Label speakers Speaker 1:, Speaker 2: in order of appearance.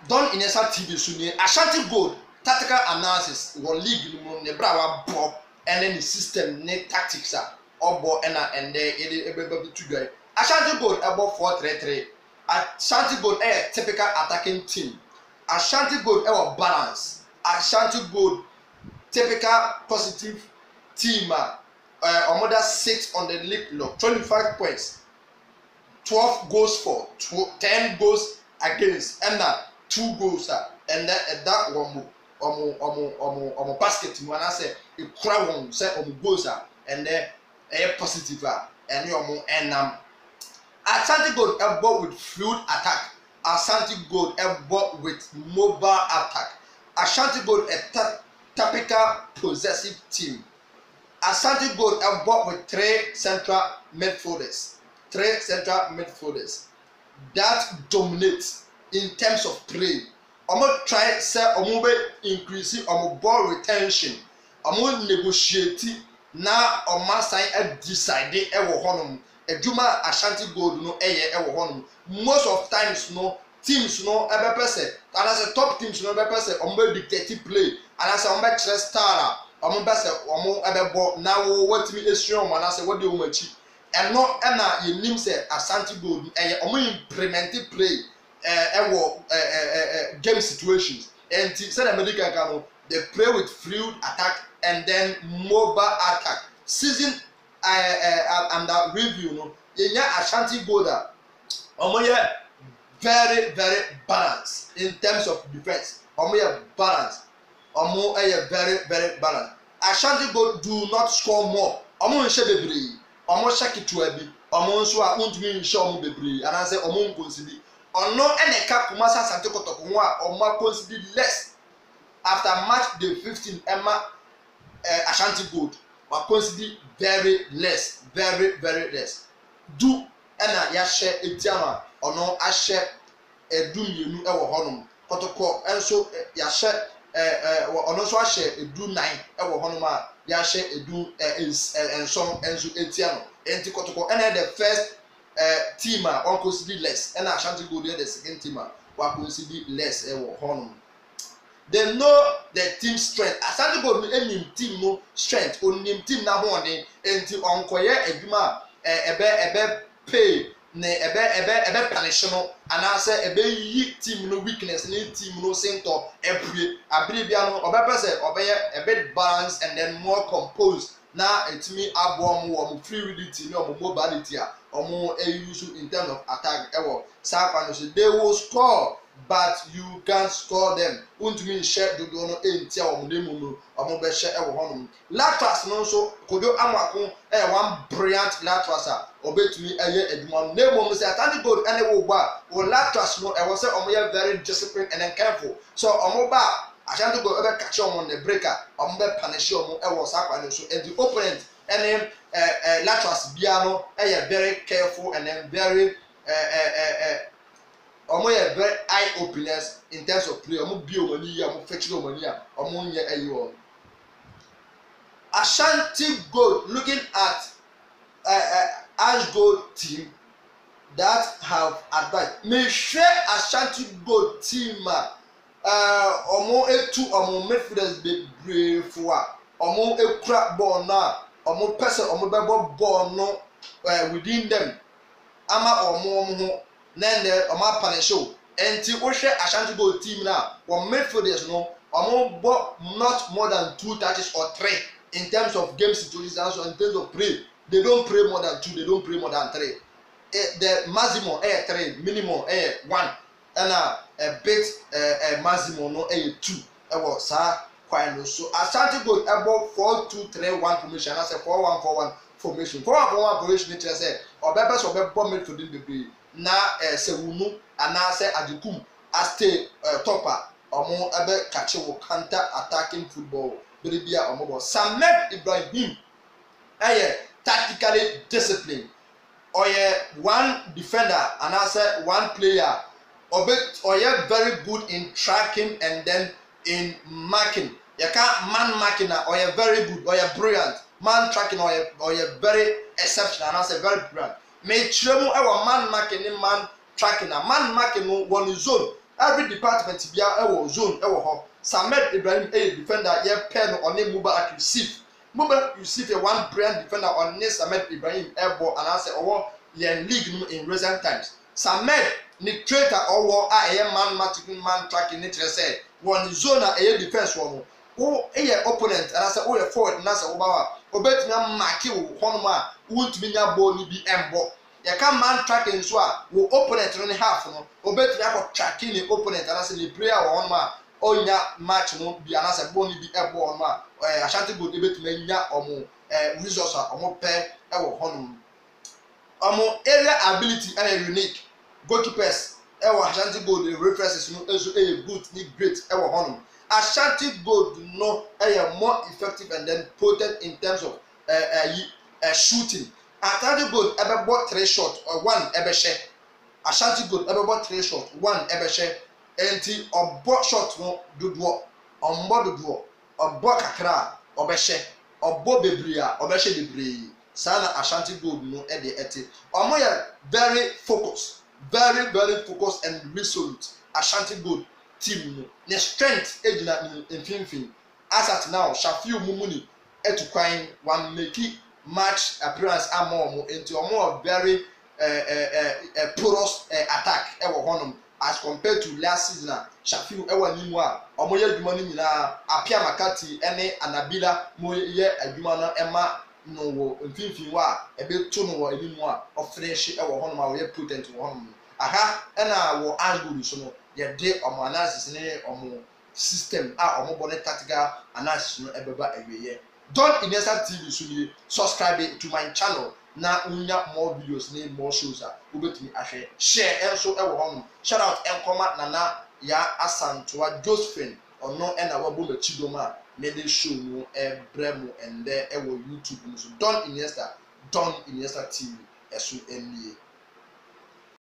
Speaker 1: Don Inesa TV Sunni Ashanti Gold tactical analysis wɔ league no ne bra wa bɔ ɛne ne system ne tactics a ɔbɔ ɛna ɛnɛ yɛde ɛbɛba bi tu dwa. Ashanti Gold ɛbɔ 4-3-3. Ashanti Gold ɛyɛ typical attacking team. Ashanti Gold ɛwɔ balance. Ashanti Gold typical positive team a ɔmoda 6 on the league log, 25 points, 12 goals for, 10 goals against, and 2 goals and that one basket when I say a crowd say goals and then a positive and you and Ashanti Gold a ball with fluid attack. Ashanti Gold a ball with mobile attack. Ashanti Gold a typical possessive team. Ashanti Gold a ball with 3 central midfielders. 3 central midfielders that dominate in terms of play. Omo try say omo be increasing omo ball retention. Omo negotiate na omo sign a decide e wo honom. Eduma Ashanti Gold no eye wo honom. Most of times no teams no ebe pese and as a top teams no ebe pese omo be dictate play and as omo be chere star omo be se omo ebe ball na wo watimi esua omo na se wo de omo achi. And no ena ye nim say Ashanti Gold omo implement play game situations and said American can they play with fluid attack and then mobile attack season under review no yenya Ashanti Gold omo ye very balanced in terms of defense. Omo ye balanced, omo very balanced. Ashanti Gold do not score more. Omo nhye bebre, omo shakitu abi, omo nso a untumi nhye omo bebre and say omo consider ono eneka Kumasi Asante Kotoko ho a omo consider less after match day 15 Emma Ashanti Gold wa consider very less, very less. Do ena ya share etiama ono a share edu mienu e wo honom Kotoko enso ya share ono so a share edu 9 e wo honom a ya share edu enso enso etiano enti Kotoko ena the first team on consider less and Ashanti Gold the second team wa consider less e wo honom. They know the team strength. Ashanti Gold any team no strength onim team na ho den enti onkoye adwuma ebe pay na ebe punish no anase ebe yi team no weakness na team no center epue abiri bia no obepese obeye ebe balance and then more composed na etimi abo mo fluidity ni omo mobility a omo use in terms of attack ewo sakwa so they will score but you can't score them untumi share dodo no entia omo demu no omo be share ewo honom Latras no so kodo amako one brilliant Latras a obetumi eye adwuma no nemo say Ashanti Gold ene wo gba o Latras no ewo say omo ye very disciplined and then careful so omo ba Ashanti Gold ebe catch on the breaker omo be punish omo ewo sakwa no so and the opponent and Latras bia no very careful and then very omo ye very eye openers in terms of play omo bi omo ni ya omo fetch omo ni ya omo nye ayo. Ashanti Gold looking at Ash Gold team that have advised me share Ashanti Gold team omo etu omo midfielders be brave for omo ekura ball na omo person omo bebo ball no within them ama omo ho then the omo punish o enti wo hwe Ashanti Gold team na one midfielders no omo ball not more than 2 touches or 3 in terms of game situations also in terms of play they don't play more than 2, they don't play more than 3. The maximum 3, minimum 1 and a bit maximum no 2 was quite so Ashanti Gold about 4-2-3-1 formation. I said 4-1-4-1 formation. 4-1-4-1 formation. It say or bebes or bebe bomb for the baby. Na Sewunu and now say Adikum as stay topper or more ebe catch counter attacking football. Beribia or mobile. Samed Ibrahim. Tactically disciplined. Or one defender and I say one player. Or very good in tracking and then in marking. You can't man marking or you're very good or you're brilliant. Man tracking or you're very exceptional and I say very brilliant. May tremo our man marking in man tracking a man marking one zone. every department bia ɛwɔ zone ɛwɔ hɔ Samed Ibrahim a defender ye pen on a Mubarak Yusuf. Mubarak Yusuf a one brand defender on Samed Ibrahim airborne and answer or yen league in recent times. Samed ni traitor or war a man matching man tracking it say one zone a defense one. Oh, a opponent and I said, oh, a forward Nasa Obawa. Obet na Maki Honma won't be na ball be embo. You can man tracking so will opponent only half no. Obet na tracking the opponent and I said the prayer or Honma. Onya match no bi anase boni bi ebo no a Ashanti Gold ebetuma nya omo resource a omo pe ewo honum omo area ability and unique goalkeepers ewo Ashanti Gold references no also good ni great ewo honum Ashanti Gold no more effective and then potent in terms of shooting Ashanti Gold ebebo 3 shot or 1 ebehye Ashanti Gold ebebo 3 shot 1 ebehye enti obo shot no dodo ombo dodo obo kakra obehye obo bebria obehye bebre sana Ashanti Gold no e de eti omo ya very focused and resolute Ashanti Gold team no ne strength ejina infimfin as at now Shafiu Mumuni etukwan one make match appearance amomo enti omo very porous attack e wo honum as compared to last season Shafiu ewa nimu a omoye adwuma no nyina Apia Makati ene Anabila moye adwuma no ema no wo mfimfin wa ebeto no wo animu a ofresh ewo hono ma wo ye potent wo hono aha ena wo angulu so no ye de omo analysis ne omo system a omo bone tactical analysis no ebeba eweye Don Iniesta TV so ni subscribe to my channel na unya more videos ni more shows a ubetumi ahwe share enso ewo hono shout out enkoma nana ya Asantoa Josephine ono ena wabo machidoma me dey show no bremo and there ewo YouTube so Don Iniesta TV eso enie